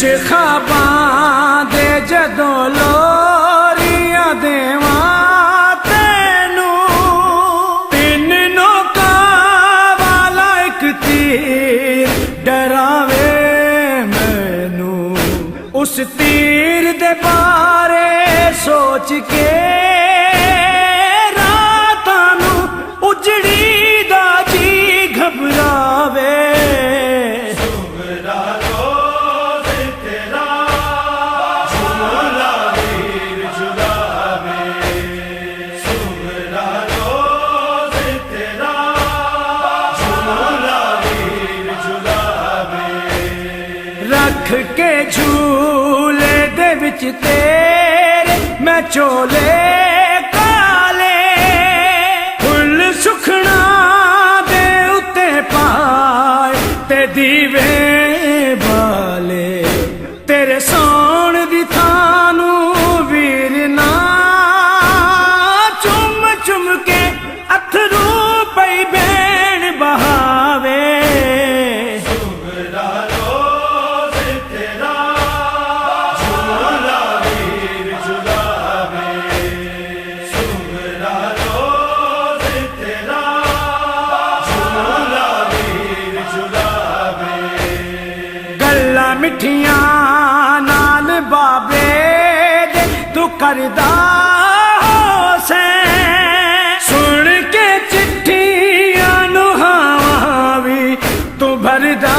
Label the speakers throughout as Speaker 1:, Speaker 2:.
Speaker 1: विच खाबां दे जदों लोरियां देवां तैनू, तीन नोकां वाला एक तीर डरावे मैनू। उस तीर दे बारे सोच के रातां नू उजड़ी दा जी घबरावे। रख के झूले दे विच तेरे मैं चोले काले, फुल सुखना दे उत्ते पाए ते दीवे बाले। तेरे सौण दी थानू वीर ना चुम चुम के अथरू पई बैण बहावे। गल्लां मिठियां नाल बाबे दे तू करदा होसैं, सुन के चिट्ठियां नू हावां वी तू भरदा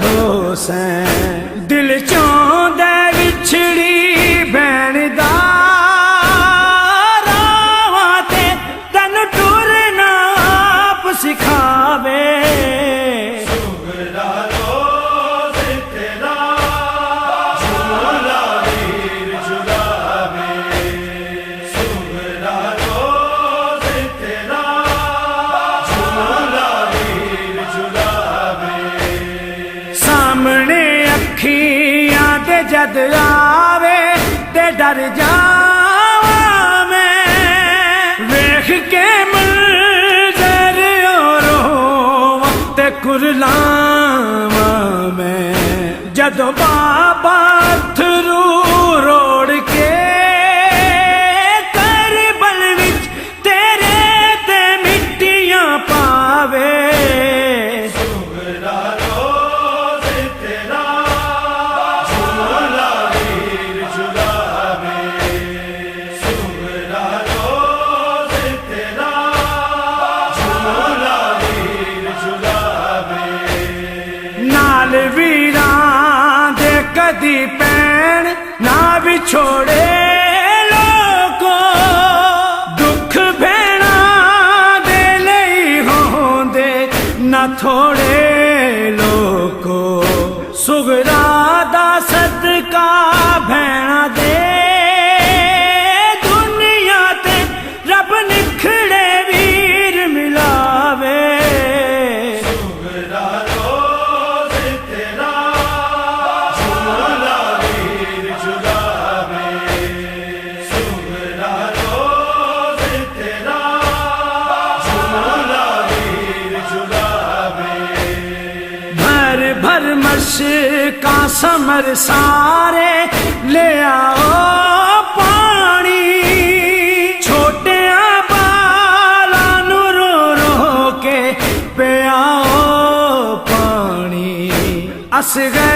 Speaker 1: होसैं। दिल चोंदा विछड़ी भैण दा रावां ते तैनू टुरना आप सिखावे। सामने अखियां दे जद आवे ते डर जावां मैं, वेख के मंजर रोवां ते कुरलावां मैं। जदों बाबा अथरू रोड़ के करबल विच तेरे ते मिट्टियां पावे। नाल वीरां दे कदी पैण ना विछोड़े लोको, दुख भैणा दे लई होंदे ना थोड़े लोको। सुगरा दा सदका भैणा दे दुनिया ते रब निखड़े वीर मिलावे। भर मशका समर सारे ले आओ पानी, छोटिया बाला नू रो रो के पियाओ पानी। असगर